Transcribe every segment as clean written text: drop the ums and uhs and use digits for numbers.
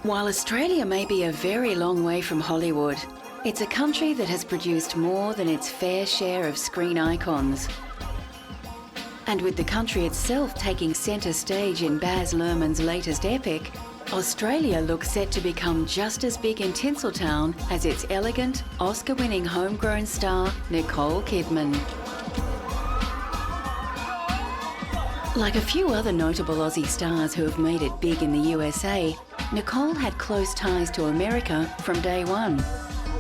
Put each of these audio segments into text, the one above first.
While Australia may be a very long way from Hollywood, it's a country that has produced more than its fair share of screen icons. And with the country itself taking centre stage in Baz Luhrmann's latest epic, Australia looks set to become just as big in Tinseltown as its elegant, Oscar-winning homegrown star, Nicole Kidman. Like a few other notable Aussie stars who have made it big in the USA, Nicole had close ties to America from day one.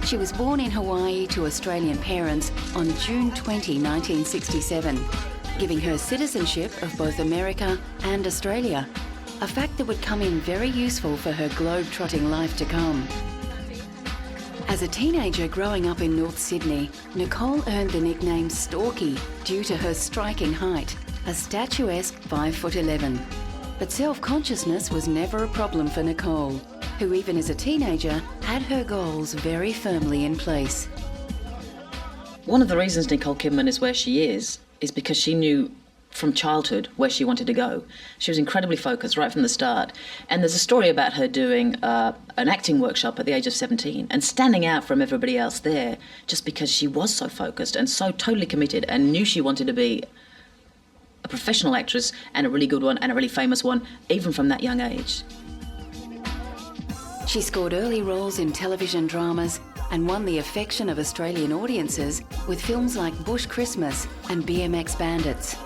She was born in Hawaii to Australian parents on June 20, 1967, giving her citizenship of both America and Australia, a fact that would come in very useful for her globe-trotting life to come. As a teenager growing up in North Sydney, Nicole earned the nickname Storky due to her striking height, a statuesque 5'11". But self-consciousness was never a problem for Nicole, who even as a teenager had her goals very firmly in place. One of the reasons Nicole Kidman is where she is because she knew from childhood where she wanted to go. She was incredibly focused right from the start. And there's a story about her doing an acting workshop at the age of 17 and standing out from everybody else there just because she was so focused and so totally committed and knew she wanted to be a professional actress and a really good one and a really famous one, even from that young age. She scored early roles in television dramas and won the affection of Australian audiences with films like Bush Christmas and BMX Bandits.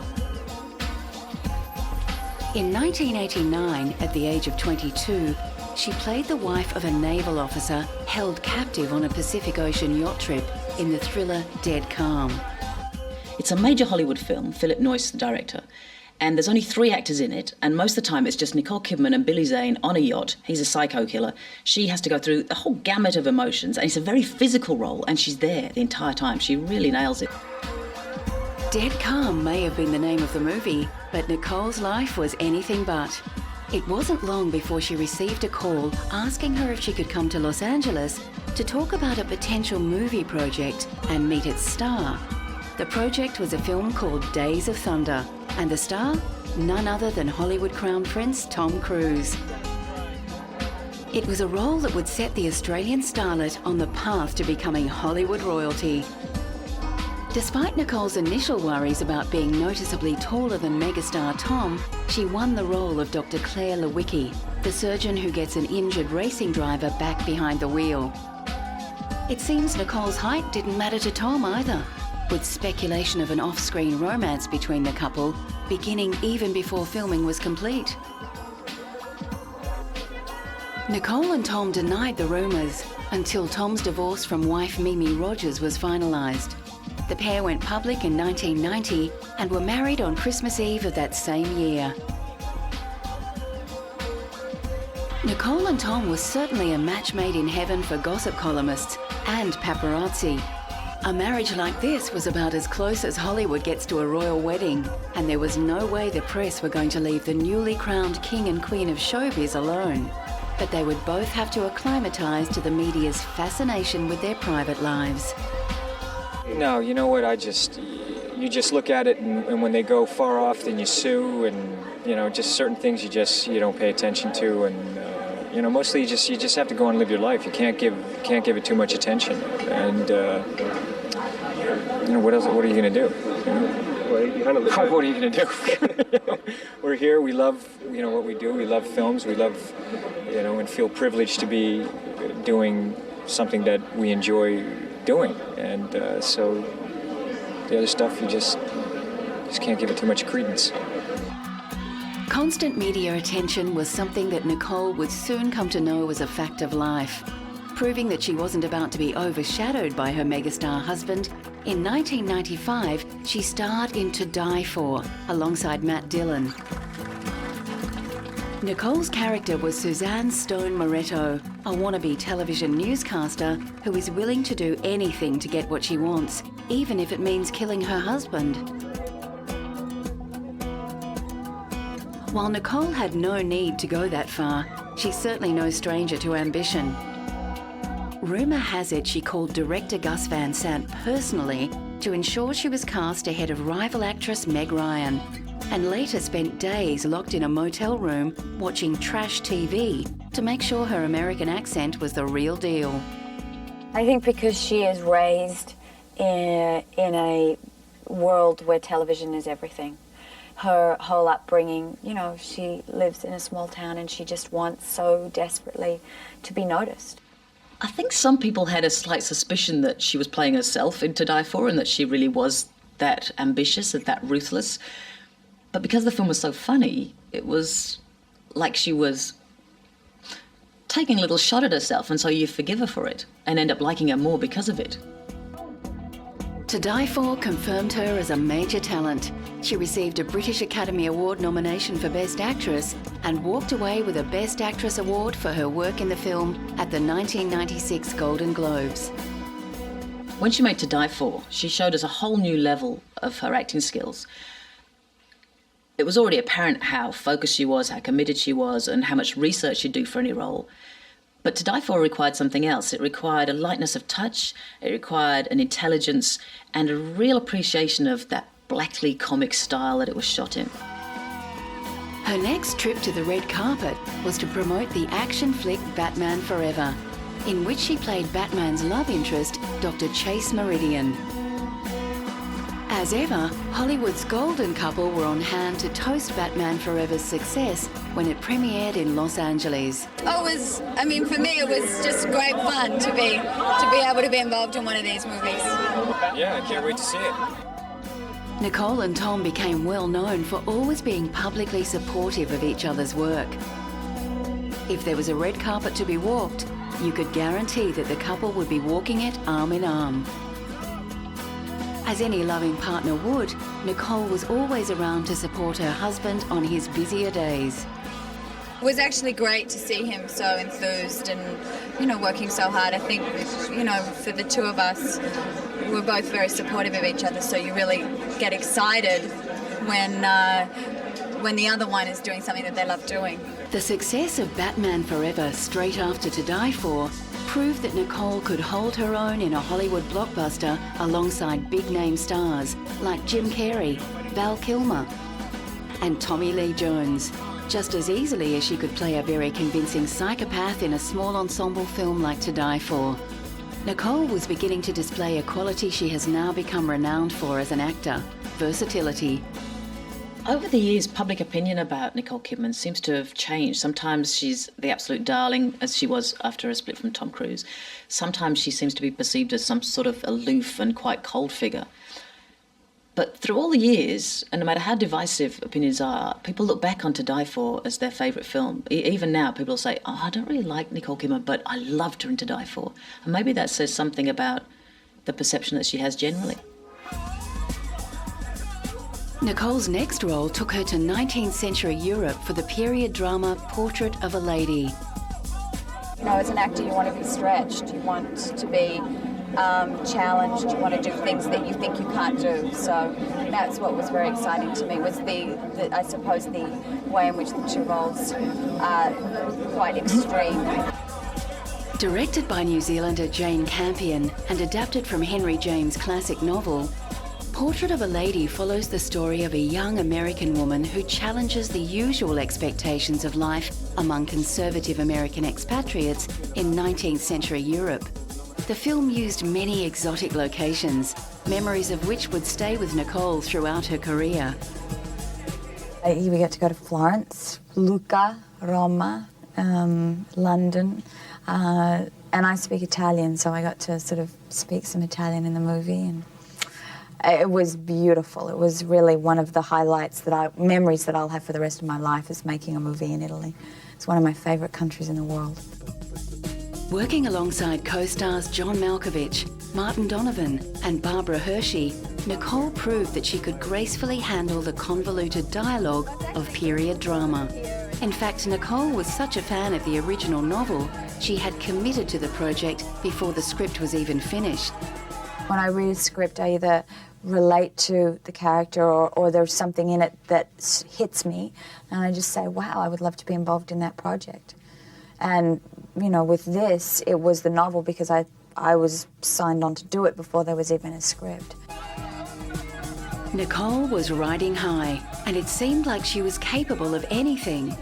In 1989, at the age of 22, she played the wife of a naval officer held captive on a Pacific Ocean yacht trip in the thriller Dead Calm. It's a major Hollywood film, Philip Noyce, the director, and there's only 3 actors in it, and most of the time it's just Nicole Kidman and Billy Zane on a yacht. He's a psycho killer. She has to go through the whole gamut of emotions, and it's a very physical role, and she's there the entire time. She really nails it. Dead Calm may have been the name of the movie, but Nicole's life was anything but. It wasn't long before she received a call asking her if she could come to Los Angeles to talk about a potential movie project and meet its star. The project was a film called Days of Thunder, and the star, none other than Hollywood Crown Prince Tom Cruise. It was a role that would set the Australian starlet on the path to becoming Hollywood royalty. Despite Nicole's initial worries about being noticeably taller than megastar Tom, she won the role of Dr. Claire Lewicki, the surgeon who gets an injured racing driver back behind the wheel. It seems Nicole's height didn't matter to Tom either, with speculation of an off-screen romance between the couple beginning even before filming was complete. Nicole and Tom denied the rumours until Tom's divorce from wife Mimi Rogers was finalised. The pair went public in 1990 and were married on Christmas Eve of that same year. Nicole and Tom was certainly a match made in heaven for gossip columnists and paparazzi. A marriage like this was about as close as Hollywood gets to a royal wedding, and there was no way the press were going to leave the newly crowned king and queen of showbiz alone. But they would both have to acclimatise to the media's fascination with their private lives. No, you know what, you just look at it and when they go far off, then you sue, and, just certain things you don't pay attention to, and, mostly you just have to go and live your life. You can't give it too much attention, and, what are you going to do? What are you going to do? We're here, we love, what we do, we love films, we love, and feel privileged to be doing something that we enjoy doing, and so the other stuff you just can't give it too much credence. Constant media attention was something that Nicole would soon come to know as a fact of life. Proving that she wasn't about to be overshadowed by her megastar husband, in 1995 she starred in To Die For alongside Matt Dillon. Nicole's character was Suzanne Stone Moretto, a wannabe television newscaster who is willing to do anything to get what she wants, even if it means killing her husband. While Nicole had no need to go that far, she's certainly no stranger to ambition. Rumour has it she called director Gus Van Sant personally to ensure she was cast ahead of rival actress Meg Ryan, and later spent days locked in a motel room watching trash TV to make sure her American accent was the real deal. I think because she is raised in a world where television is everything. Her whole upbringing, you know, she lives in a small town and she just wants so desperately to be noticed. I think some people had a slight suspicion that she was playing herself in To Die For and that she really was that ambitious and that ruthless. But because the film was so funny, it was like she was taking a little shot at herself, and so you forgive her for it and end up liking her more because of it. To Die For confirmed her as a major talent. She received a British Academy Award nomination for Best Actress and walked away with a Best Actress Award for her work in the film at the 1996 Golden Globes. When she made To Die For, she showed us a whole new level of her acting skills. It was already apparent how focused she was, how committed she was, and how much research she'd do for any role. But To Die For required something else. It required a lightness of touch, it required an intelligence, and a real appreciation of that blackly comic style that it was shot in. Her next trip to the red carpet was to promote the action flick Batman Forever, in which she played Batman's love interest, Dr. Chase Meridian. As ever, Hollywood's golden couple were on hand to toast Batman Forever's success when it premiered in Los Angeles. For me, it was just great fun to be able to be involved in one of these movies. Yeah, I can't wait to see it. Nicole and Tom became well known for always being publicly supportive of each other's work. If there was a red carpet to be walked, you could guarantee that the couple would be walking it arm in arm. As any loving partner would, Nicole was always around to support her husband on his busier days. It was actually great to see him so enthused and, working so hard. I think, for the two of us, we're both very supportive of each other, so you really get excited when the other one is doing something that they love doing. The success of Batman Forever straight after To Die For proved that Nicole could hold her own in a Hollywood blockbuster alongside big-name stars like Jim Carrey, Val Kilmer, and Tommy Lee Jones, just as easily as she could play a very convincing psychopath in a small ensemble film like To Die For. Nicole was beginning to display a quality she has now become renowned for as an actor: versatility. Over the years, public opinion about Nicole Kidman seems to have changed. Sometimes she's the absolute darling, as she was after her split from Tom Cruise. Sometimes she seems to be perceived as some sort of aloof and quite cold figure. But through all the years, and no matter how divisive opinions are, people look back on To Die For as their favourite film. Even now, people say, I don't really like Nicole Kidman, but I loved her in To Die For. And maybe that says something about the perception that she has generally. Nicole's next role took her to 19th century Europe for the period drama Portrait of a Lady. As an actor, you want to be stretched. You want to be challenged. You want to do things that you think you can't do. So that's what was very exciting to me, was the way in which the two roles are quite extreme. Directed by New Zealander Jane Campion and adapted from Henry James' classic novel, Portrait of a Lady follows the story of a young American woman who challenges the usual expectations of life among conservative American expatriates in 19th century Europe. The film used many exotic locations, memories of which would stay with Nicole throughout her career. We got to go to Florence, Lucca, Roma, London, and I speak Italian, so I got to sort of speak some Italian in the movie, and it was beautiful. It was really one of the highlights memories that I'll have for the rest of my life, is making a movie in Italy. It's one of my favourite countries in the world. Working alongside co-stars John Malkovich, Martin Donovan and Barbara Hershey, Nicole proved that she could gracefully handle the convoluted dialogue of period drama. In fact, Nicole was such a fan of the original novel, she had committed to the project before the script was even finished. When I read a script, I either relate to the character or there's something in it that hits me, and I just say, wow, I would love to be involved in that project. And, with this, it was the novel because I was signed on to do it before there was even a script. Nicole was riding high, and it seemed like she was capable of anything.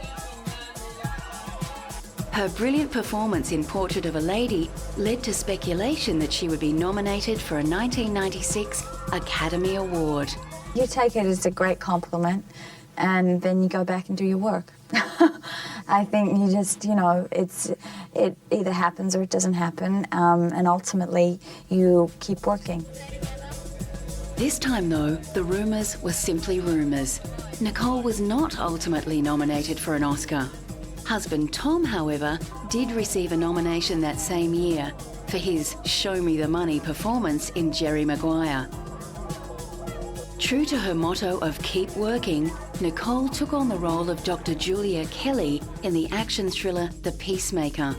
Her brilliant performance in Portrait of a Lady led to speculation that she would be nominated for a 1996 Academy Award. You take it as a great compliment, and then you go back and do your work. I think you just, you know, it either happens or it doesn't happen, and ultimately you keep working. This time, though, the rumours were simply rumours. Nicole was not ultimately nominated for an Oscar. Husband Tom, however, did receive a nomination that same year for his Show Me the Money performance in Jerry Maguire. True to her motto of keep working, Nicole took on the role of Dr. Julia Kelly in the action thriller The Peacemaker.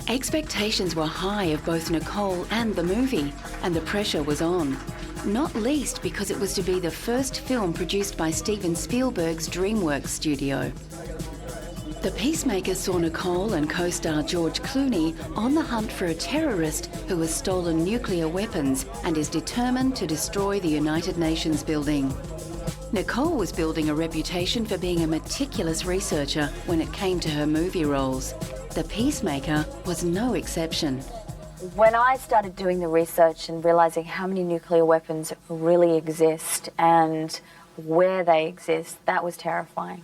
Expectations were high of both Nicole and the movie, and the pressure was on. Not least because it was to be the first film produced by Steven Spielberg's DreamWorks studio. The Peacemaker saw Nicole and co-star George Clooney on the hunt for a terrorist who has stolen nuclear weapons and is determined to destroy the United Nations building. Nicole was building a reputation for being a meticulous researcher when it came to her movie roles. The Peacemaker was no exception. When I started doing the research and realizing how many nuclear weapons really exist and where they exist, that was terrifying.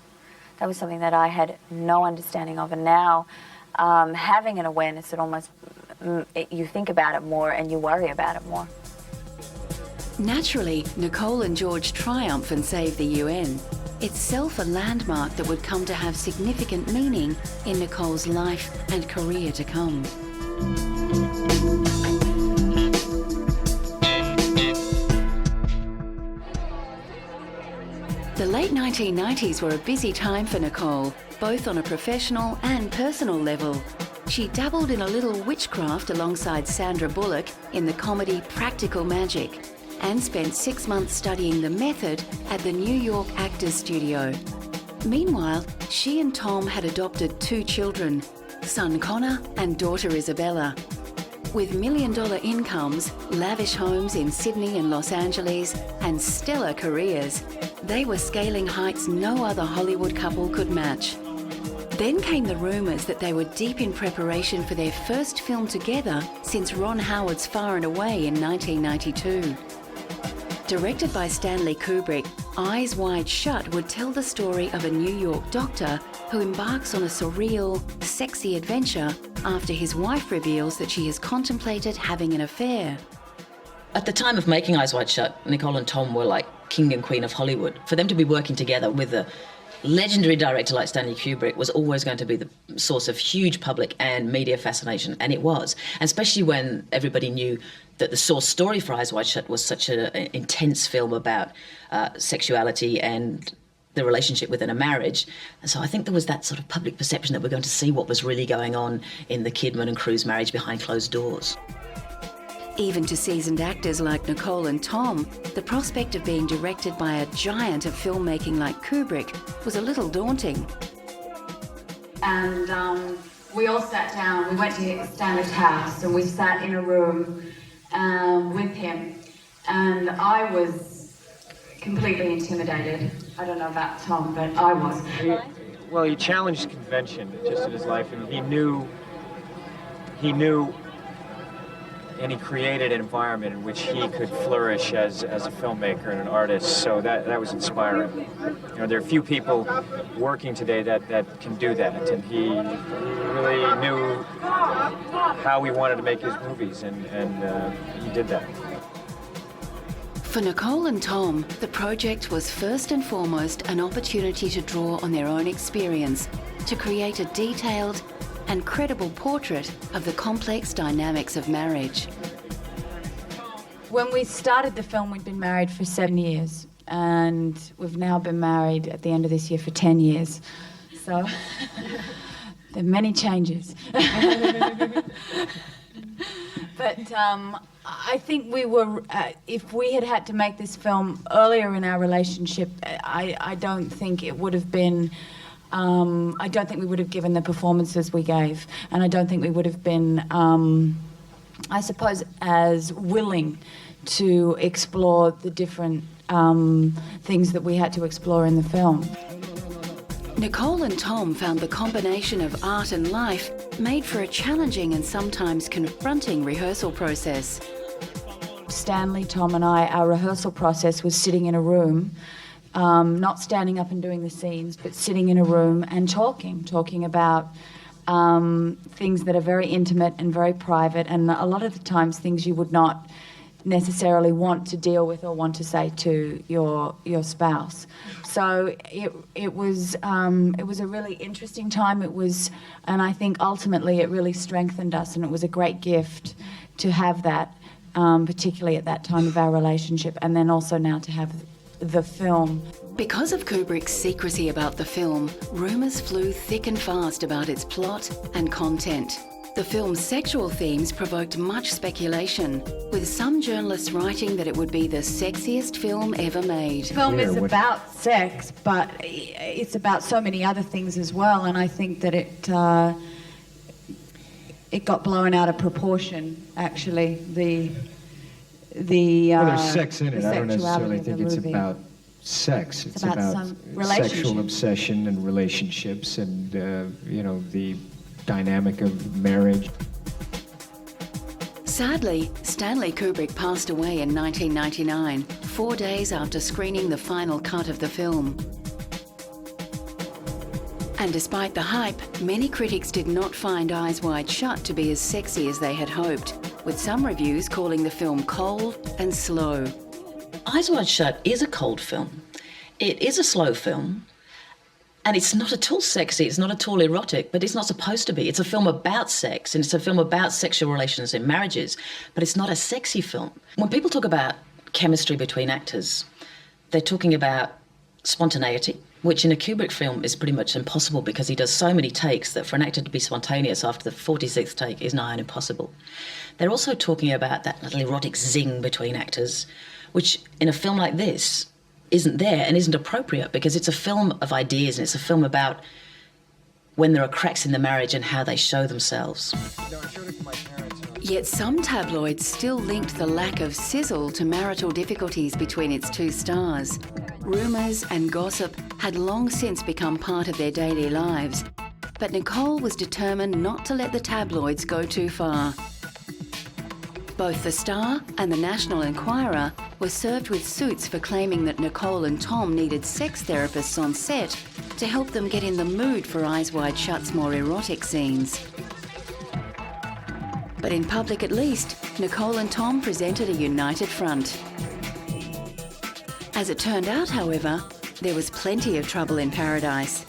That was something that I had no understanding of, and now having an awareness, you think about it more and you worry about it more. Naturally, Nicole and George triumph and save the UN, itself a landmark that would come to have significant meaning in Nicole's life and career to come. The late 1990s were a busy time for Nicole, both on a professional and personal level. She dabbled in a little witchcraft alongside Sandra Bullock in the comedy Practical Magic, and spent 6 months studying the method at the New York Actors Studio. Meanwhile, she and Tom had adopted 2 children, son Connor and daughter Isabella. With million-dollar incomes, lavish homes in Sydney and Los Angeles, and stellar careers, they were scaling heights no other Hollywood couple could match. Then came the rumours that they were deep in preparation for their first film together since Ron Howard's Far and Away in 1992. Directed by Stanley Kubrick, Eyes Wide Shut would tell the story of a New York doctor who embarks on a surreal, sexy adventure after his wife reveals that she has contemplated having an affair. At the time of making Eyes Wide Shut, Nicole and Tom were like king and queen of Hollywood. For them to be working together with a legendary director like Stanley Kubrick was always going to be the source of huge public and media fascination, and it was. And especially when everybody knew that the source story for Eyes Wide Shut was such an intense film about sexuality and the relationship within a marriage. And so I think there was that sort of public perception that we're going to see what was really going on in the Kidman and Cruise marriage behind closed doors. Even to seasoned actors like Nicole and Tom, the prospect of being directed by a giant of filmmaking like Kubrick was a little daunting. And we all sat down, we went to Stanley's house and we sat in a room with him, and I was completely intimidated. I don't know about Tom, but I was. Well, he challenged convention just in his life, and he knew, and he created an environment in which he could flourish as a filmmaker and an artist. So that was inspiring. You know, there are few people working today that can do that, and he really knew how he wanted to make his movies, and he did that. For Nicole and Tom, the project was first and foremost an opportunity to draw on their own experience, to create a detailed and credible portrait of the complex dynamics of marriage. When we started the film, we'd been married for 7 years, and we've now been married at the end of this year for 10 years. So there are many changes. But I think we were, if we had had to make this film earlier in our relationship, I don't think it would have been, I don't think we would have given the performances we gave, and I don't think we would have been, I suppose, as willing to explore the different things that we had to explore in the film. Nicole and Tom found the combination of art and life made for a challenging and sometimes confronting rehearsal process. Stanley, Tom and I, our rehearsal process was sitting in a room, not standing up and doing the scenes, but sitting in a room and talking about things that are very intimate and very private, and a lot of the times things you would not necessarily want to deal with or want to say to your spouse. So it was a really interesting time. It was, and I think ultimately it really strengthened us, and it was a great gift to have that, particularly at that time of our relationship, and then also now to have the film. Because of Kubrick's secrecy about the film, rumours flew thick and fast about its plot and content. The film's sexual themes provoked much speculation, with some journalists writing that it would be the sexiest film ever made. The film is about sex, but it's about so many other things as well, and I think that it got blown out of proportion, actually. Well, there's sex in it. I don't necessarily think it's about sex. It's about some sexual obsession and relationships and, the dynamic of marriage. Sadly, Stanley Kubrick passed away in 1999, 4 days after screening the final cut of the film. And despite the hype, many critics did not find Eyes Wide Shut to be as sexy as they had hoped, with some reviews calling the film cold and slow. Eyes Wide Shut is a cold film. It is a slow film. And it's not at all sexy, it's not at all erotic, but it's not supposed to be. It's a film about sex, and it's a film about sexual relations in marriages, but it's not a sexy film. When people talk about chemistry between actors, they're talking about spontaneity, which in a Kubrick film is pretty much impossible because he does so many takes that for an actor to be spontaneous after the 46th take is nigh on impossible. They're also talking about that little erotic zing between actors, which in a film like this isn't there and isn't appropriate because it's a film of ideas and it's a film about when there are cracks in the marriage and how they show themselves. Yet some tabloids still linked the lack of sizzle to marital difficulties between its two stars. Rumours and gossip had long since become part of their daily lives, but Nicole was determined not to let the tabloids go too far. Both The Star and the National Enquirer were served with suits for claiming that Nicole and Tom needed sex therapists on set to help them get in the mood for Eyes Wide Shut's more erotic scenes. But in public at least, Nicole and Tom presented a united front. As it turned out, however, there was plenty of trouble in paradise.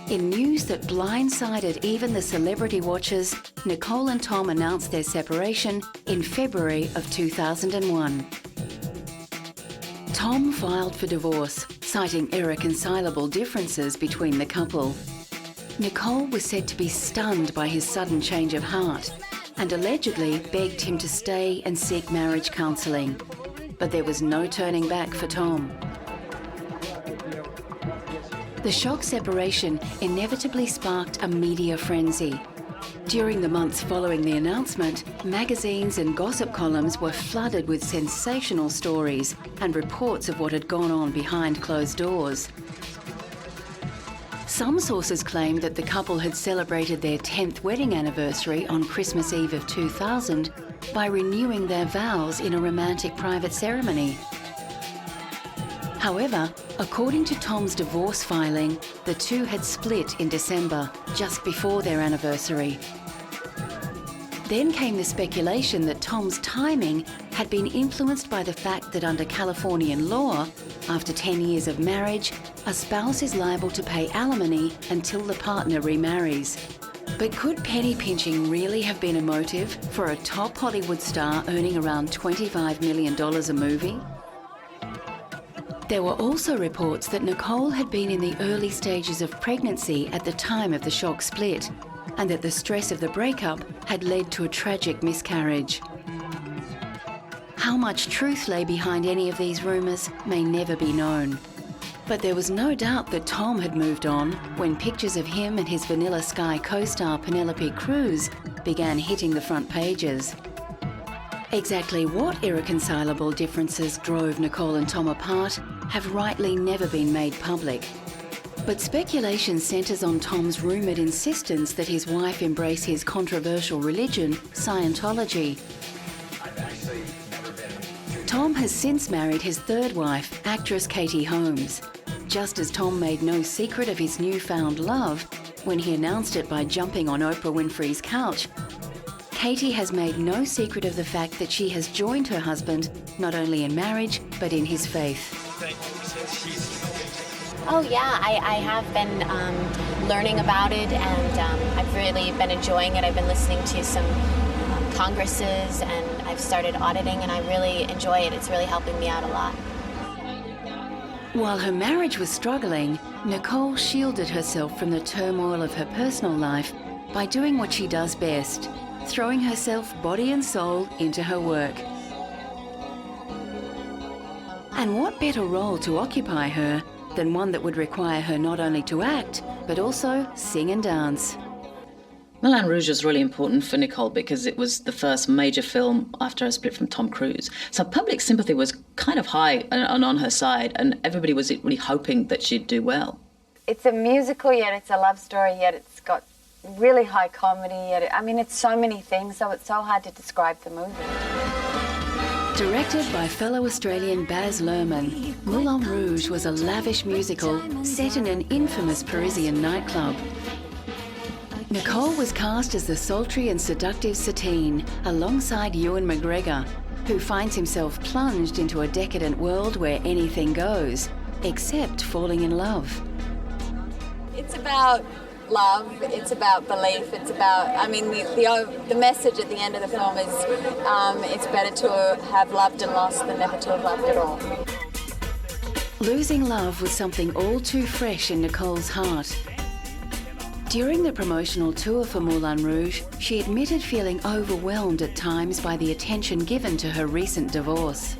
In news that blindsided even the celebrity watchers, Nicole and Tom announced their separation in February of 2001. Tom filed for divorce, citing irreconcilable differences between the couple. Nicole was said to be stunned by his sudden change of heart and allegedly begged him to stay and seek marriage counselling. But there was no turning back for Tom. The shock separation inevitably sparked a media frenzy. During the months following the announcement, magazines and gossip columns were flooded with sensational stories and reports of what had gone on behind closed doors. Some sources claimed that the couple had celebrated their 10th wedding anniversary on Christmas Eve of 2000 by renewing their vows in a romantic private ceremony. However, according to Tom's divorce filing, the two had split in December, just before their anniversary. Then came the speculation that Tom's timing had been influenced by the fact that under Californian law, after 10 years of marriage, a spouse is liable to pay alimony until the partner remarries. But could penny pinching really have been a motive for a top Hollywood star earning around $25 million a movie? There were also reports that Nicole had been in the early stages of pregnancy at the time of the shock split, and that the stress of the breakup had led to a tragic miscarriage. How much truth lay behind any of these rumours may never be known. But there was no doubt that Tom had moved on when pictures of him and his Vanilla Sky co-star Penelope Cruz began hitting the front pages. Exactly what irreconcilable differences drove Nicole and Tom apart have rightly never been made public. But speculation centres on Tom's rumoured insistence that his wife embrace his controversial religion, Scientology. Tom has since married his third wife, actress Katie Holmes. Just as Tom made no secret of his newfound love when he announced it by jumping on Oprah Winfrey's couch, Katie has made no secret of the fact that she has joined her husband not only in marriage but in his faith. Oh yeah, I have been learning about it, and I've really been enjoying it. I've been listening to some congresses, and I've started auditing, and I really enjoy it. It's really helping me out a lot. While her marriage was struggling, Nicole shielded herself from the turmoil of her personal life by doing what she does best, throwing herself body and soul into her work. And what better role to occupy her than one that would require her not only to act, but also sing and dance. Moulin Rouge was really important for Nicole because it was the first major film after her split from Tom Cruise. So public sympathy was kind of high and on her side, and everybody was really hoping that she'd do well. It's a musical, yet it's a love story, yet it's got really high comedy, yet it's so many things, so it's so hard to describe the movie. Directed by fellow Australian Baz Luhrmann, Moulin Rouge was a lavish musical set in an infamous Parisian nightclub. Nicole was cast as the sultry and seductive Satine, alongside Ewan McGregor, who finds himself plunged into a decadent world where anything goes, except falling in love. It's about love, it's about belief, it's about, the message at the end of the film is it's better to have loved and lost than never to have loved at all. Losing love was something all too fresh in Nicole's heart. During the promotional tour for Moulin Rouge, she admitted feeling overwhelmed at times by the attention given to her recent divorce.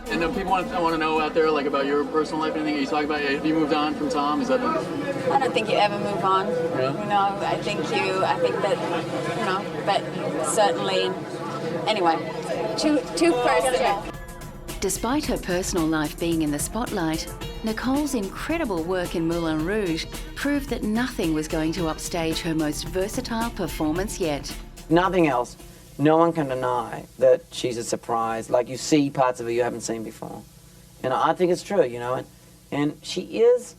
And people want to know out there, like, about your personal life, anything you talk about. Have you moved on from Tom? Is that? I don't think you ever move on. Yeah. I think that, but certainly, anyway, too personal. Despite her personal life being in the spotlight, Nicole's incredible work in Moulin Rouge proved that nothing was going to upstage her most versatile performance yet. Nothing else. No one can deny that she's a surprise. Like, you see parts of her you haven't seen before. And I think it's true, and she is,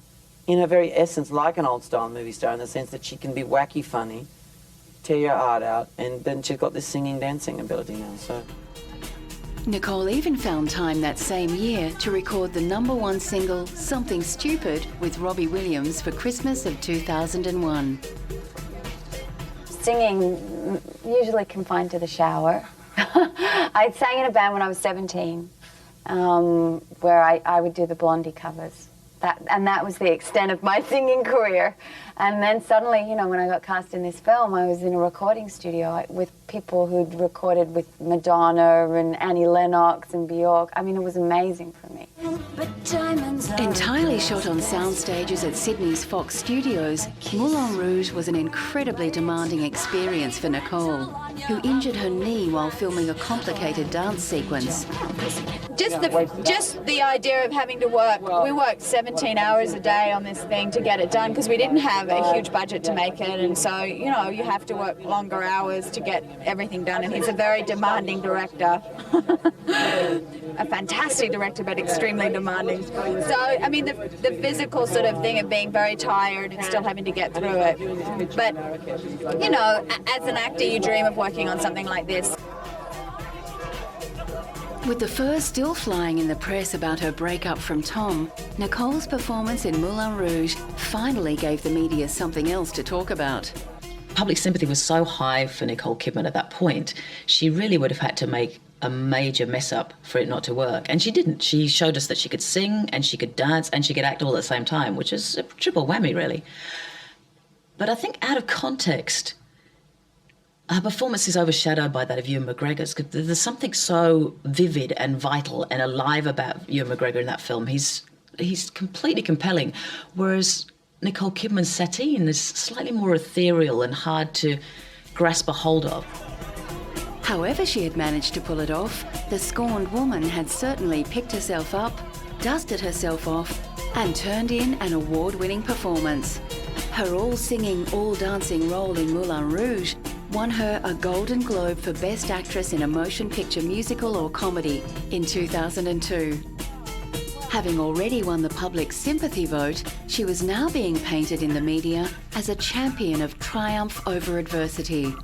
in her very essence, like an old-style movie star in the sense that she can be wacky funny, tear your heart out, and then she's got this singing, dancing ability now, so... Nicole even found time that same year to record the #1 single, Something Stupid, with Robbie Williams for Christmas of 2001. Singing, usually confined to the shower. I sang in a band when I was 17, where I would do the Blondie covers. That was the extent of my singing career. And then suddenly, when I got cast in this film, I was in a recording studio with people who'd recorded with Madonna and Annie Lennox and Bjork. It was amazing for me. Entirely shot on sound stages at Sydney's Fox Studios, Moulin Rouge was an incredibly demanding experience for Nicole, who injured her knee while filming a complicated dance sequence. Just the idea of having to work. We worked 17 hours a day on this thing to get it done because we didn't have a huge budget to make it, and so you have to work longer hours to get everything done. And he's a very demanding director, a fantastic director, but extremely demanding. So the physical sort of thing of being very tired and still having to get through it. But as an actor, you dream of working on something like this. With the fur still flying in the press about her breakup from Tom, Nicole's performance in Moulin Rouge finally gave the media something else to talk about. Public sympathy was so high for Nicole Kidman at that point, she really would have had to make a major mess up for it not to work. And she didn't. She showed us that she could sing and she could dance and she could act all at the same time, which is a triple whammy, really. But I think out of context, her performance is overshadowed by that of Ewan McGregor's. There's something so vivid and vital and alive about Ewan McGregor in that film. He's completely compelling, whereas Nicole Kidman's Satine is slightly more ethereal and hard to grasp a hold of. However she had managed to pull it off, the scorned woman had certainly picked herself up, dusted herself off and turned in an award-winning performance. Her all-singing, all-dancing role in Moulin Rouge won her a Golden Globe for Best Actress in a Motion Picture Musical or Comedy in 2002. Having already won the public sympathy vote, she was now being painted in the media as a champion of triumph over adversity.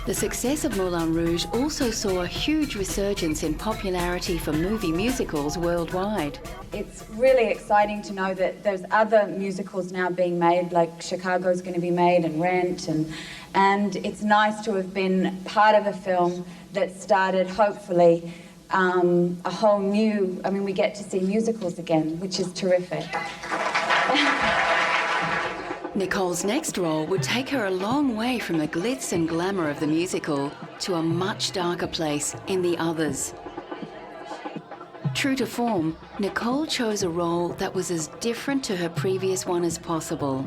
The success of Moulin Rouge also saw a huge resurgence in popularity for movie musicals worldwide. It's really exciting to know that there's other musicals now being made, like Chicago's going to be made and Rent, and it's nice to have been part of a film that started, hopefully, a whole new, we get to see musicals again, which is terrific. Nicole's next role would take her a long way from the glitz and glamour of the musical to a much darker place in The Others. True to form, Nicole chose a role that was as different to her previous one as possible.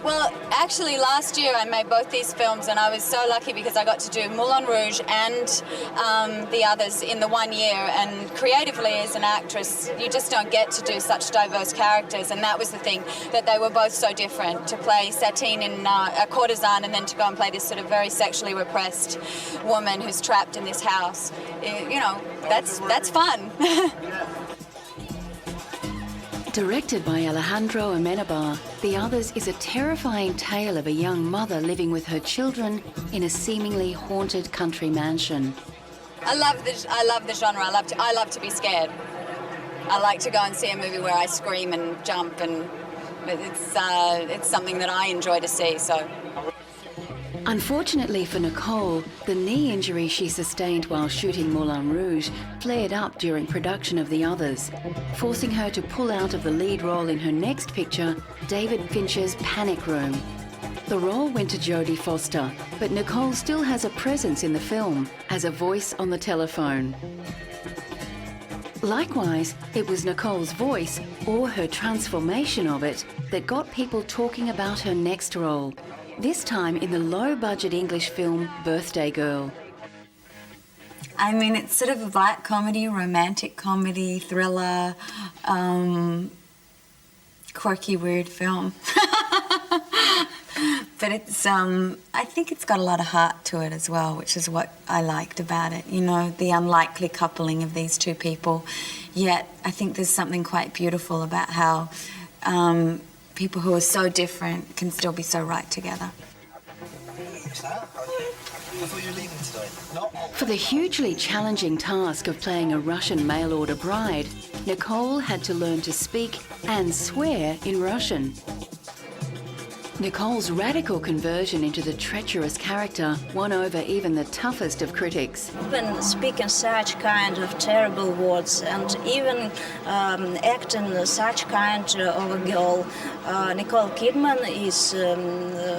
Well, actually last year I made both these films, and I was so lucky because I got to do Moulin Rouge and The Others in the 1 year, and creatively as an actress you just don't get to do such diverse characters, and that was the thing, that they were both so different. To play Satine in a courtesan and then to go and play this sort of very sexually repressed woman who's trapped in this house, that's fun. Directed by Alejandro Amenabar, The Others is a terrifying tale of a young mother living with her children in a seemingly haunted country mansion. I love the genre. I love to be scared. I like to go and see a movie where I scream and jump, and it's something that I enjoy to see. So. Unfortunately for Nicole, the knee injury she sustained while shooting Moulin Rouge flared up during production of The Others, forcing her to pull out of the lead role in her next picture, David Fincher's Panic Room. The role went to Jodie Foster, but Nicole still has a presence in the film as a voice on the telephone. Likewise, it was Nicole's voice, or her transformation of it, that got people talking about her next role. This time in the low-budget English film Birthday Girl. It's sort of a black comedy, romantic comedy, thriller, quirky, weird film. But it's, I think it's got a lot of heart to it as well, which is what I liked about it. The unlikely coupling of these two people. Yet I think there's something quite beautiful about how people who are so different can still be so right together. For the hugely challenging task of playing a Russian mail-order bride, Nicole had to learn to speak and swear in Russian. Nicole's radical conversion into the treacherous character won over even the toughest of critics. Even speaking such kind of terrible words and even acting such kind of a girl, Nicole Kidman is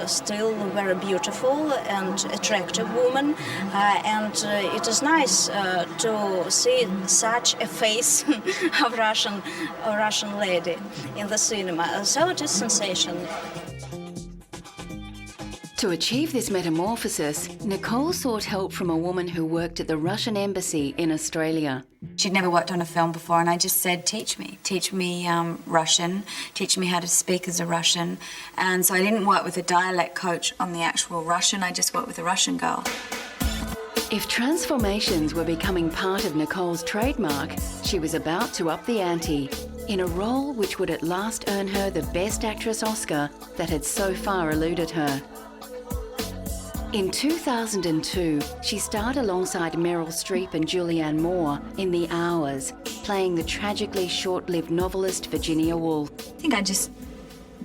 still a very beautiful and attractive woman, and it is nice to see such a face of a Russian lady in the cinema. So it is sensation. To achieve this metamorphosis, Nicole sought help from a woman who worked at the Russian embassy in Australia. She'd never worked on a film before, and I just said, teach me Russian, teach me how to speak as a Russian. And so I didn't work with a dialect coach on the actual Russian, I just worked with a Russian girl. If transformations were becoming part of Nicole's trademark, she was about to up the ante in a role which would at last earn her the Best Actress Oscar that had so far eluded her. In 2002, she starred alongside Meryl Streep and Julianne Moore in The Hours, playing the tragically short-lived novelist Virginia Woolf. I think I just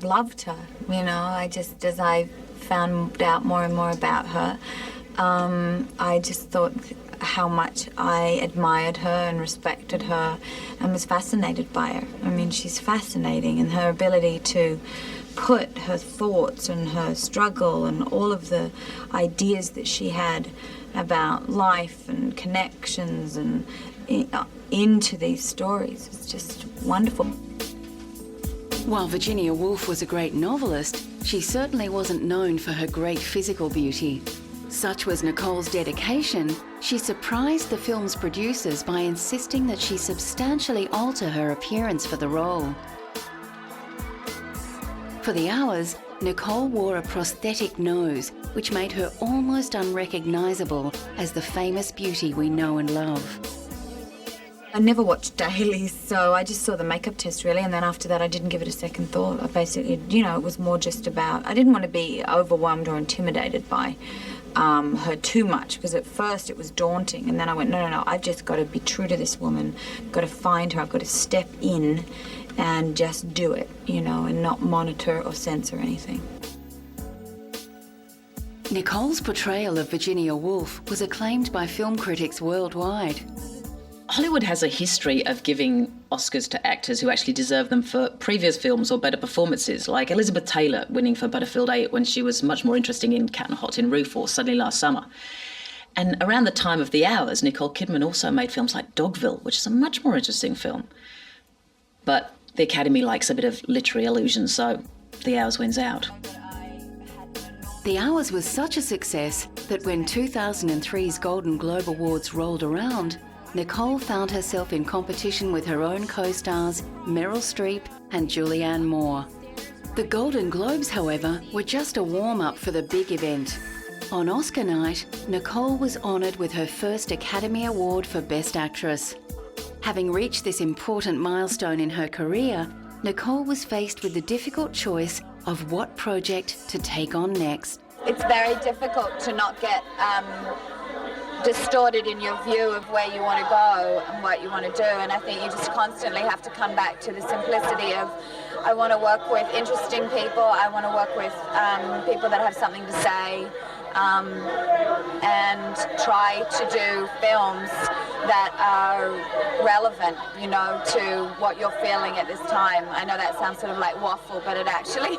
loved her, as I found out more and more about her, I just thought how much I admired her and respected her and was fascinated by her. She's fascinating, and her ability to put her thoughts and her struggle and all of the ideas that she had about life and connections and into these stories. It's just wonderful. While Virginia Woolf was a great novelist, she certainly wasn't known for her great physical beauty. Such was Nicole's dedication, she surprised the film's producers by insisting that she substantially alter her appearance for the role. For the hours, Nicole wore a prosthetic nose, which made her almost unrecognisable as the famous beauty we know and love. I never watched dailies, so I just saw the makeup test really, and then after that I didn't give it a second thought. I basically, you know, it was more just about, I didn't want to be overwhelmed or intimidated by her too much, because at first it was daunting, and then I went, no, I've just got to be true to this woman, got to find her, I've got to step in and just do it, you know, and not monitor or censor anything. Nicole's portrayal of Virginia Woolf was acclaimed by film critics worldwide. Hollywood has a history of giving Oscars to actors who actually deserve them for previous films or better performances, like Elizabeth Taylor winning for Butterfield 8 when she was much more interesting in Cat and Hot Tin Roof or Suddenly Last Summer. And around the time of The Hours, Nicole Kidman also made films like Dogville, which is a much more interesting film. But the Academy likes a bit of literary illusion, so The Hours wins out. The Hours was such a success that when 2003's Golden Globe Awards rolled around, Nicole found herself in competition with her own co-stars Meryl Streep and Julianne Moore. The Golden Globes, however, were just a warm-up for the big event. On Oscar night, Nicole was honoured with her first Academy Award for Best Actress. Having reached this important milestone in her career, Nicole was faced with the difficult choice of what project to take on next. It's very difficult to not get distorted in your view of where you want to go and what you want to do, and I think you just constantly have to come back to the simplicity of, I want to work with interesting people, I want to work with people that have something to say, and try to do films that are relevant, you know, to what you're feeling at this time. I know that sounds sort of like waffle, but it actually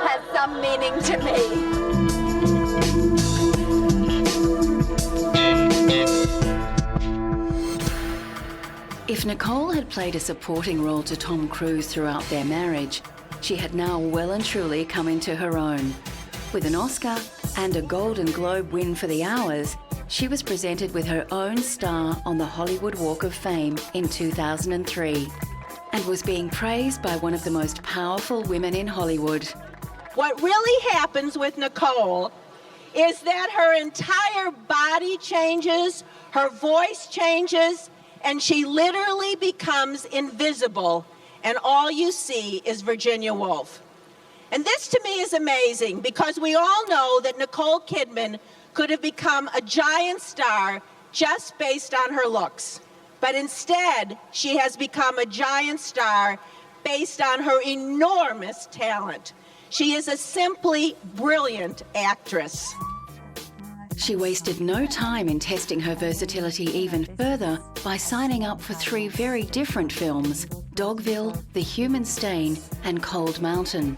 has some meaning to me. If Nicole had played a supporting role to Tom Cruise throughout their marriage, she had now well and truly come into her own. With an Oscar and a Golden Globe win for The Hours, she was presented with her own star on the Hollywood Walk of Fame in 2003 and was being praised by one of the most powerful women in Hollywood. What really happens with Nicole is that her entire body changes, her voice changes, and she literally becomes invisible, and all you see is Virginia Woolf. And this to me is amazing, because we all know that Nicole Kidman could have become a giant star just based on her looks. But instead, she has become a giant star based on her enormous talent. She is a simply brilliant actress. She wasted no time in testing her versatility even further by signing up for 3 very different films: Dogville, The Human Stain, and Cold Mountain.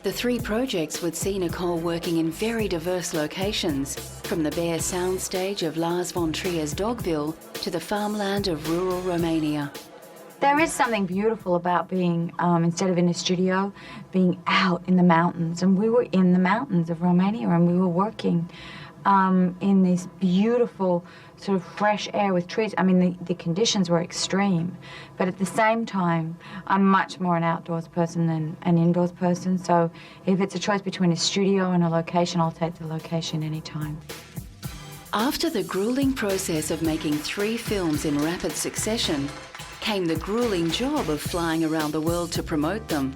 The 3 projects would see Nicole working in very diverse locations, from the bare soundstage of Lars von Trier's Dogville to the farmland of rural Romania. There is something beautiful about being, instead of in a studio, being out in the mountains. And we were in the mountains of Romania, and we were working in this beautiful sort of fresh air with trees. I mean, the conditions were extreme, but at the same time, I'm much more an outdoors person than an indoors person. So if it's a choice between a studio and a location, I'll take the location anytime. After the grueling process of making 3 films in rapid succession, came the grueling job of flying around the world to promote them.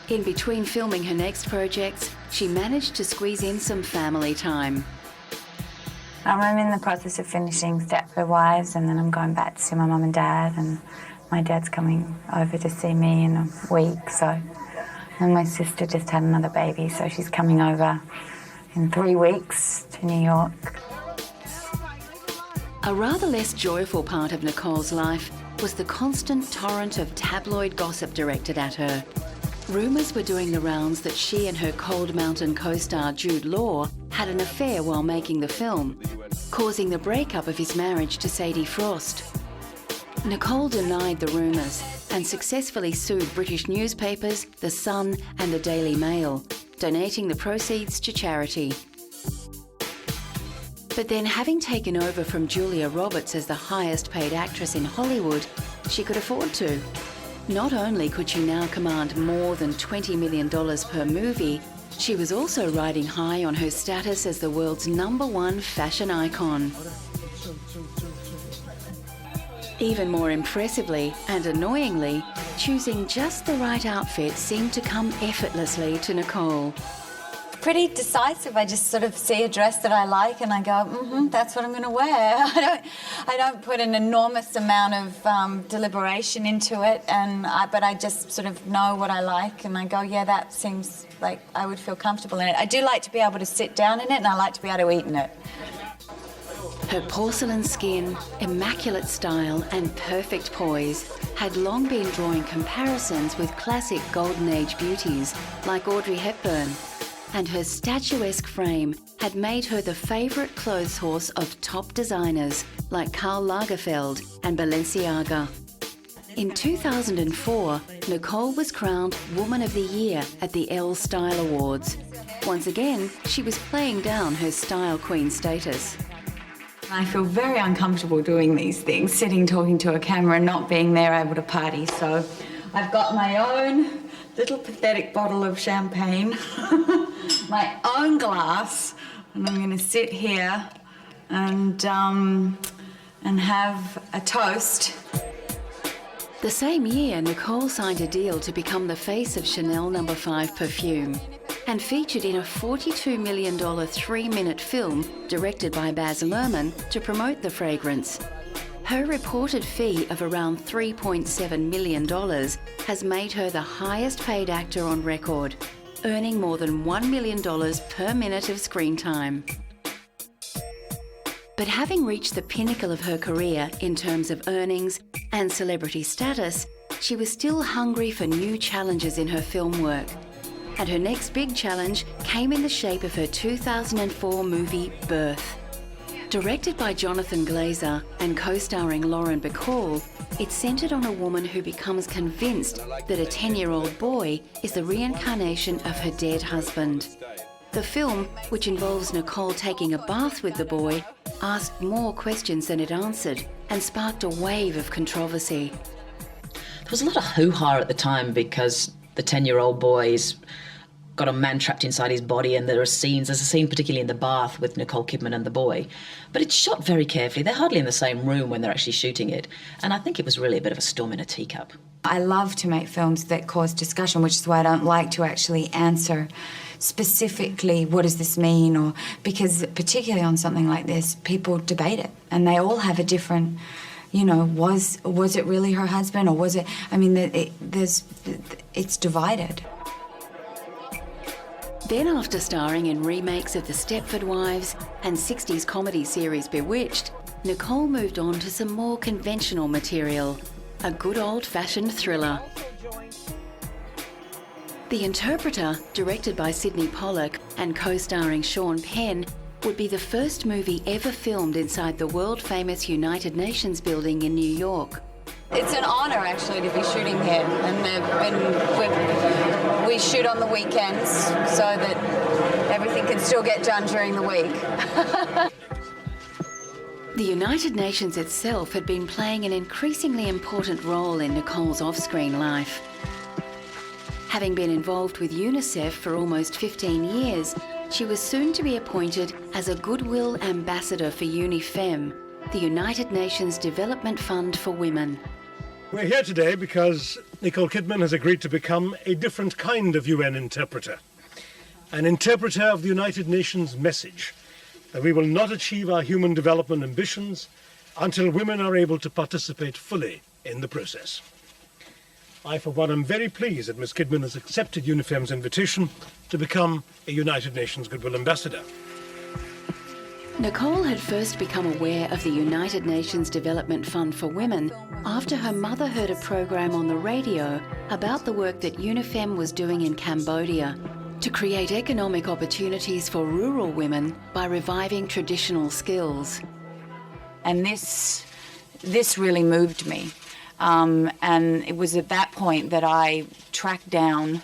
In between filming her next projects, she managed to squeeze in some family time. I'm in the process of finishing Stepford Wives, and then I'm going back to see my mum and dad, and my dad's coming over to see me in a week, so. And my sister just had another baby, so she's coming over in 3 weeks to New York. A rather less joyful part of Nicole's life was the constant torrent of tabloid gossip directed at her. Rumours were doing the rounds that she and her Cold Mountain co-star Jude Law had an affair while making the film, causing the breakup of his marriage to Sadie Frost. Nicole denied the rumours and successfully sued British newspapers, The Sun and the Daily Mail, donating the proceeds to charity. But then, having taken over from Julia Roberts as the highest paid actress in Hollywood, she could afford to. Not only could she now command more than $20 million per movie, she was also riding high on her status as the world's #1 fashion icon. Even more impressively and annoyingly, choosing just the right outfit seemed to come effortlessly to Nicole. Pretty decisive. I just sort of see a dress that I like and I go, that's what I'm going to wear. I don't put an enormous amount of deliberation into it, but I just sort of know what I like and I go, yeah, that seems like I would feel comfortable in it. I do like to be able to sit down in it and I like to be able to eat in it. Her porcelain skin, immaculate style and perfect poise had long been drawing comparisons with classic Golden Age beauties like Audrey Hepburn, and her statuesque frame had made her the favourite clothes horse of top designers like Karl Lagerfeld and Balenciaga. In 2004, Nicole was crowned Woman of the Year at the Elle Style Awards. Once again, she was playing down her style queen status. I feel very uncomfortable doing these things, sitting talking to a camera and not being there able to party. So I've got my own little pathetic bottle of champagne, my own glass, and I'm going to sit here and have a toast. The same year, Nicole signed a deal to become the face of Chanel No. 5 perfume and featured in a $42 million 3-minute film directed by Baz Luhrmann to promote the fragrance. Her reported fee of around $3.7 million has made her the highest paid actor on record, earning more than $1 million per minute of screen time. But having reached the pinnacle of her career in terms of earnings and celebrity status, she was still hungry for new challenges in her film work. And her next big challenge came in the shape of her 2004 movie Birth. Directed by Jonathan Glazer and co-starring Lauren Bacall, it centred on a woman who becomes convinced that a 10-year-old boy is the reincarnation of her dead husband. The film, which involves Nicole taking a bath with the boy, asked more questions than it answered and sparked a wave of controversy. There was a lot of hoo-ha at the time because the 10-year-old boy's got a man trapped inside his body, and there's a scene particularly in the bath with Nicole Kidman and the boy. But it's shot very carefully. They're hardly in the same room when they're actually shooting it. And I think it was really a bit of a storm in a teacup. I love to make films that cause discussion, which is why I don't like to actually answer specifically what does this mean, or because particularly on something like this, people debate it and they all have a different, was it really her husband or was it, it's divided. Then, after starring in remakes of The Stepford Wives and 60s comedy series Bewitched, Nicole moved on to some more conventional material, a good old-fashioned thriller. The Interpreter, directed by Sidney Pollack and co-starring Sean Penn, would be the first movie ever filmed inside the world-famous United Nations building in New York. It's an honour, actually, to be shooting here, and we shoot on the weekends so that everything can still get done during the week. The United Nations itself had been playing an increasingly important role in Nicole's off-screen life. Having been involved with UNICEF for almost 15 years, she was soon to be appointed as a Goodwill Ambassador for UNIFEM, the United Nations Development Fund for Women. We're here today because Nicole Kidman has agreed to become a different kind of UN interpreter. An interpreter of the United Nations message that we will not achieve our human development ambitions until women are able to participate fully in the process. I, for one, am very pleased that Ms. Kidman has accepted UNIFEM's invitation to become a United Nations Goodwill Ambassador. Nicole had first become aware of the United Nations Development Fund for Women after her mother heard a program on the radio about the work that UNIFEM was doing in Cambodia to create economic opportunities for rural women by reviving traditional skills. And this really moved me. And it was at that point that I tracked down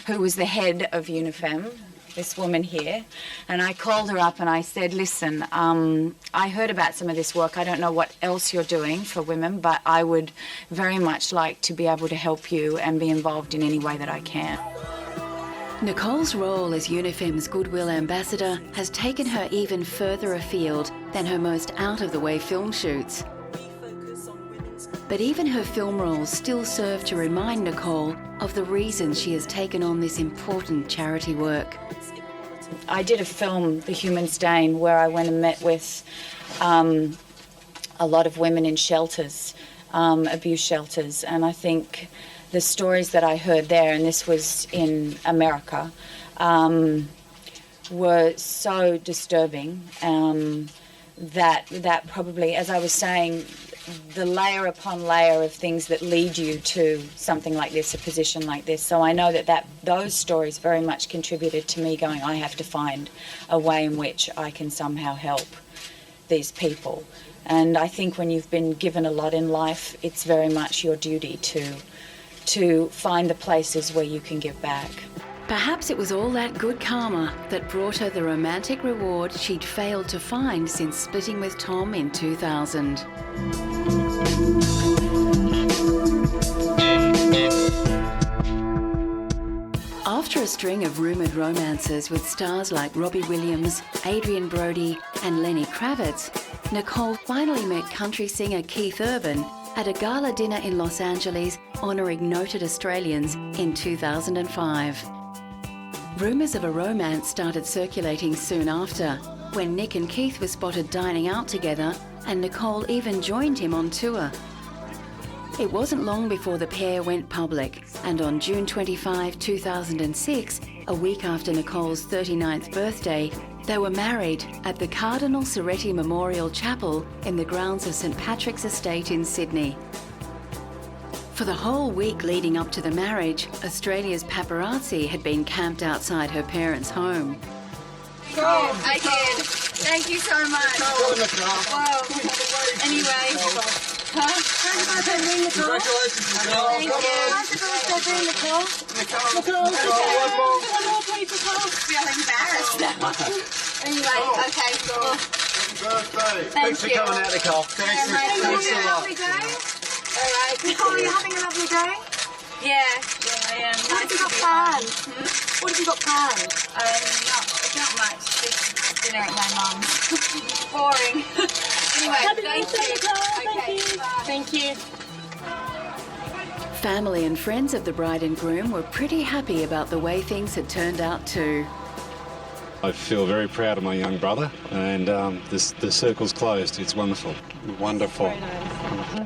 who was the head of Unifem, this woman here, and I called her up and I said, listen, I heard about some of this work. I don't know what else you're doing for women, but I would very much like to be able to help you and be involved in any way that I can. Nicole's role as Unifem's Goodwill Ambassador has taken her even further afield than her most out-of-the-way film shoots. But even her film roles still serve to remind Nicole of the reasons she has taken on this important charity work. I did a film, The Human Stain, where I went and met with a lot of women in shelters, abuse shelters, and I think the stories that I heard there, and this was in America, were so disturbing that probably, as I was saying, the layer upon layer of things that lead you to something like this, a position like this. So I know that those stories very much contributed to me going, I have to find a way in which I can somehow help these people. And I think when you've been given a lot in life, it's very much your duty to find the places where you can give back. Perhaps it was all that good karma that brought her the romantic reward she'd failed to find since splitting with Tom in 2000. After a string of rumoured romances with stars like Robbie Williams, Adrian Brody and Lenny Kravitz, Nicole finally met country singer Keith Urban at a gala dinner in Los Angeles honouring noted Australians in 2005. Rumours of a romance started circulating soon after, when Nick and Keith were spotted dining out together and Nicole even joined him on tour. It wasn't long before the pair went public, and on June 25, 2006, a week after Nicole's 39th birthday, they were married at the Cardinal Cerretti Memorial Chapel in the grounds of St Patrick's Estate in Sydney. For the whole week leading up to the marriage, Australia's paparazzi had been camped outside her parents' home. Oh, I did. Thank you so much. Wow. Anyway. Huh? Happy birthday, Nicole. Congratulations, Nicole. Thank you. Happy birthday, Nicole. Nicole. One more, please, Nicole. I feel embarrassed now. Anyway, okay. Happy birthday. Thanks for coming out, Nicole. Thanks a lot. Lovely day. All right. Nicole, are you having a lovely day? Yeah, I am. What have you got planned? What have you got planned? Not much. Just dinner at my mom's. Boring. Anyway, thank you. Thank you. Family and friends of the bride and groom were pretty happy about the way things had turned out too. I feel very proud of my young brother, and the circle's closed. It's wonderful. Wonderful.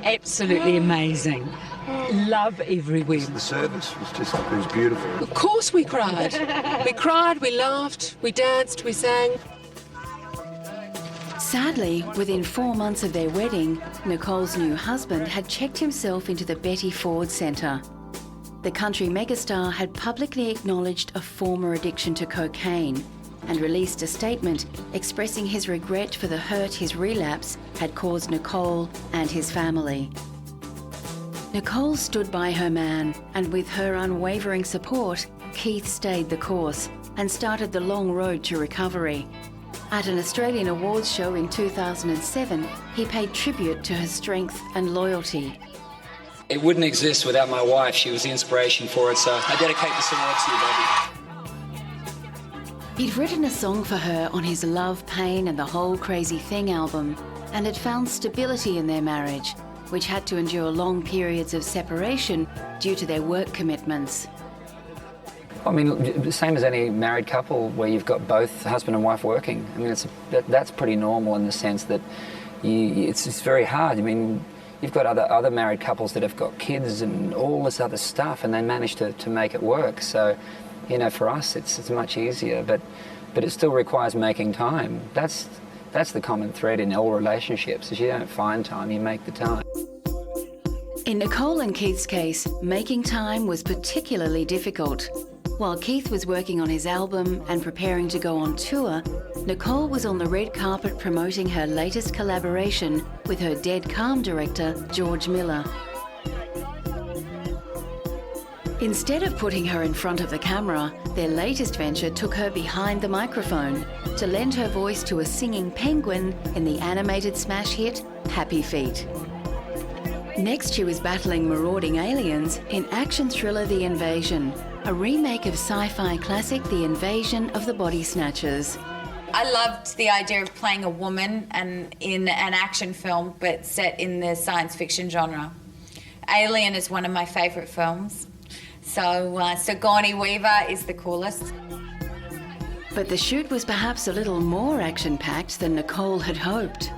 Absolutely amazing. Love everywhere. The service was beautiful. Of course we cried. We cried, we laughed, we danced, we sang. Sadly, within 4 months of their wedding, Nicole's new husband had checked himself into the Betty Ford Centre. The country megastar had publicly acknowledged a former addiction to cocaine and released a statement expressing his regret for the hurt his relapse had caused Nicole and his family. Nicole stood by her man, and with her unwavering support, Keith stayed the course and started the long road to recovery. At an Australian awards show in 2007, he paid tribute to her strength and loyalty. It wouldn't exist without my wife. She was the inspiration for it, so I dedicate this award to you, baby. He'd written a song for her on his Love, Pain and the Whole Crazy Thing album, and had found stability in their marriage, which had to endure long periods of separation due to their work commitments. I mean, the same as any married couple where you've got both husband and wife working. I mean, that's pretty normal in the sense that it's very hard. I mean, you've got other married couples that have got kids and all this other stuff, and they manage to make it work. So, you know, for us, it's much easier, but it still requires making time. That's the common thread in all relationships, is you don't find time, you make the time. In Nicole and Keith's case, making time was particularly difficult. While Keith was working on his album and preparing to go on tour, Nicole was on the red carpet promoting her latest collaboration with her Dead Calm director, George Miller. Instead of putting her in front of the camera, their latest venture took her behind the microphone to lend her voice to a singing penguin in the animated smash hit Happy Feet. Next, she was battling marauding aliens in action thriller The Invasion, a remake of sci-fi classic The Invasion of the Body Snatchers. I loved the idea of playing a woman and in an action film, but set in the science fiction genre. Alien is one of my favourite films, so Sigourney Weaver is the coolest. But the shoot was perhaps a little more action-packed than Nicole had hoped.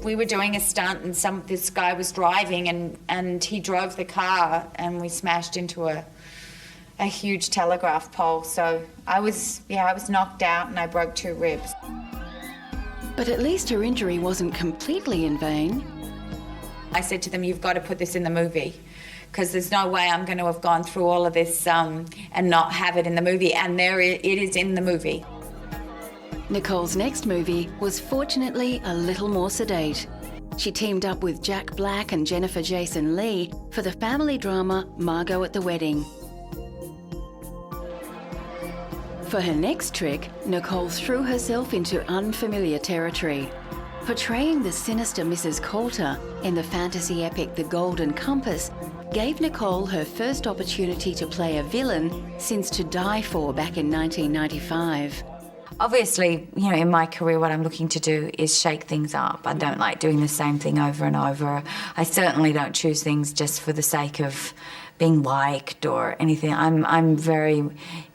We were doing a stunt and this guy was driving and he drove the car and we smashed into a huge telegraph pole. So I was knocked out and I broke 2 ribs. But at least her injury wasn't completely in vain. I said to them, you've got to put this in the movie because there's no way I'm going to have gone through all of this and not have it in the movie. And there it is in the movie. Nicole's next movie was fortunately a little more sedate. She teamed up with Jack Black and Jennifer Jason Leigh for the family drama Margot at the Wedding. For her next trick, Nicole threw herself into unfamiliar territory. Portraying the sinister Mrs. Coulter in the fantasy epic The Golden Compass gave Nicole her first opportunity to play a villain since To Die For back in 1995. Obviously, you know, in my career, what I'm looking to do is shake things up. I don't like doing the same thing over and over. I certainly don't choose things just for the sake of being liked or anything. I'm very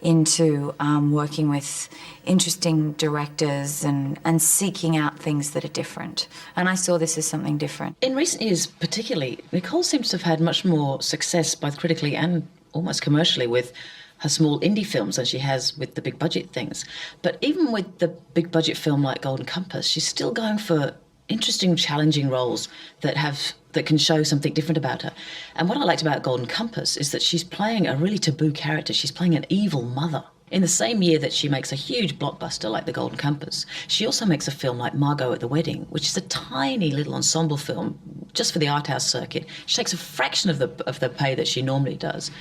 into working with interesting directors and seeking out things that are different. And I saw this as something different. In recent years, particularly, Nicole seems to have had much more success, both critically and almost commercially, with her small indie films than she has with the big budget things. But even with the big budget film like Golden Compass, she's still going for interesting, challenging roles that can show something different about her. And what I liked about Golden Compass is that she's playing a really taboo character. She's playing an evil mother. In the same year that she makes a huge blockbuster like The Golden Compass, she also makes a film like Margot at the Wedding, which is a tiny little ensemble film just for the art house circuit. She takes a fraction of the pay that she normally does.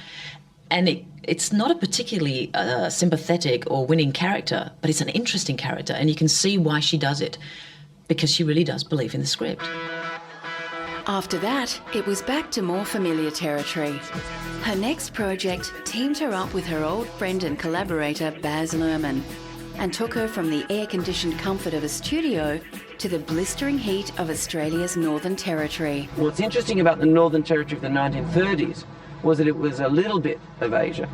And it's not a particularly sympathetic or winning character, but it's an interesting character, and you can see why she does it, because she really does believe in the script. After that, it was back to more familiar territory. Her next project teamed her up with her old friend and collaborator Baz Luhrmann and took her from the air-conditioned comfort of a studio to the blistering heat of Australia's Northern Territory. What's interesting about the Northern Territory of the 1930s was that it was a little bit of Asia,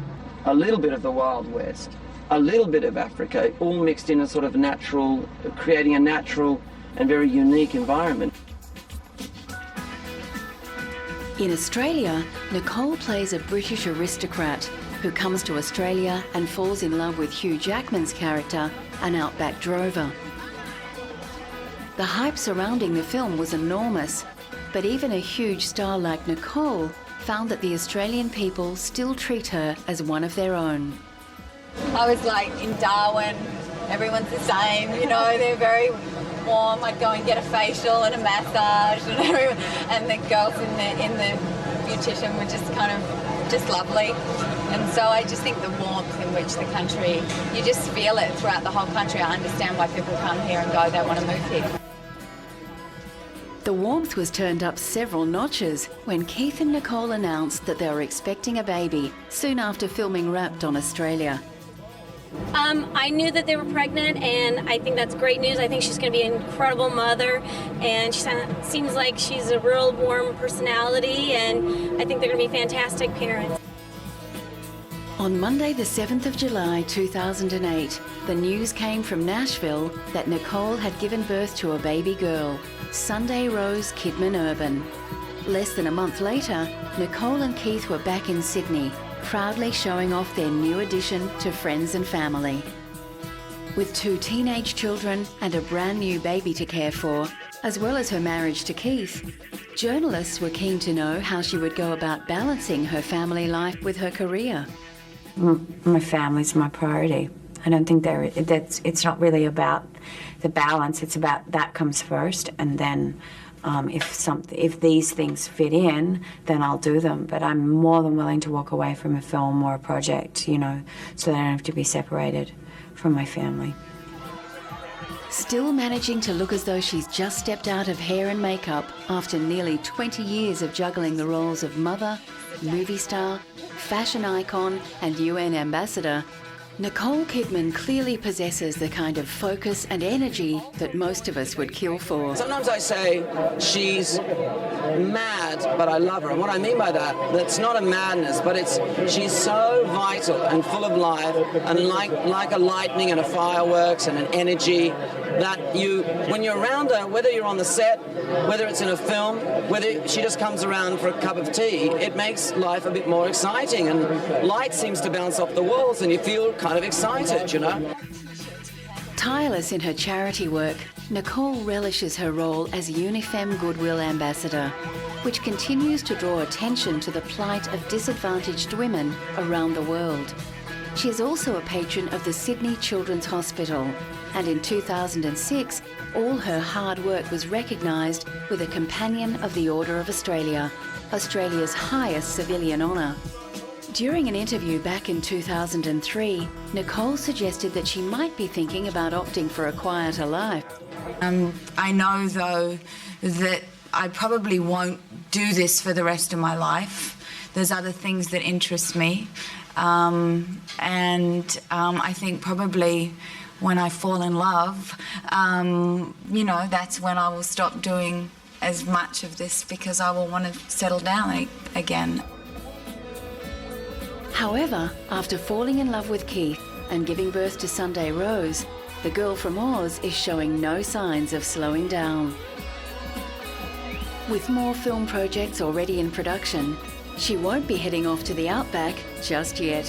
a little bit of the Wild West, a little bit of Africa, all mixed in a sort of natural, creating a natural and very unique environment. In Australia, Nicole plays a British aristocrat who comes to Australia and falls in love with Hugh Jackman's character, an outback drover. The hype surrounding the film was enormous, but even a huge star like Nicole found that the Australian people still treat her as one of their own. I was like in Darwin, everyone's the same, you know, they're very warm. I'd go and get a facial and a massage and the girls in the beautician were just kind of just lovely. And so I just think the warmth in which the country, you just feel it throughout the whole country. I understand why people come here and go, they want to move here. The warmth was turned up several notches when Keith and Nicole announced that they were expecting a baby soon after filming Wrapped on Australia. I knew that they were pregnant, and I think that's great news. I think she's going to be an incredible mother, and she seems like she's a real warm personality, and I think they're going to be fantastic parents. On Monday, the 7th of July 2008, the news came from Nashville that Nicole had given birth to a baby girl, Sunday Rose Kidman Urban. Less than a month later, Nicole and Keith were back in Sydney, proudly showing off their new addition to friends and family. With 2 teenage children and a brand new baby to care for, as well as her marriage to Keith, journalists were keen to know how she would go about balancing her family life with her career. My family's my priority. I don't think it's not really about the balance. It's about that comes first, and then If these things fit in, then I'll do them. But I'm more than willing to walk away from a film or a project, you know, so that I don't have to be separated from my family. Still managing to look as though she's just stepped out of hair and makeup after nearly 20 years of juggling the roles of mother, movie star, fashion icon and UN ambassador, Nicole Kidman clearly possesses the kind of focus and energy that most of us would kill for. Sometimes I say she's mad, but I love her. And what I mean by that's not a madness, but she's so vital and full of life and like a lightning and a fireworks and an energy that when you're around her, whether you're on the set, whether it's in a film, whether she just comes around for a cup of tea, it makes life a bit more exciting, and light seems to bounce off the walls and you feel kind of excited, you know. Tireless in her charity work, Nicole relishes her role as Unifem Goodwill Ambassador, which continues to draw attention to the plight of disadvantaged women around the world. She is also a patron of the Sydney Children's Hospital, and in 2006, all her hard work was recognised with a Companion of the Order of Australia, Australia's highest civilian honour. During an interview back in 2003, Nicole suggested that she might be thinking about opting for a quieter life. I know, though, that I probably won't do this for the rest of my life. There's other things that interest me. I think probably when I fall in love, you know, that's when I will stop doing as much of this, because I will want to settle down again. However, after falling in love with Keith and giving birth to Sunday Rose, the girl from Oz is showing no signs of slowing down. With more film projects already in production, she won't be heading off to the outback just yet.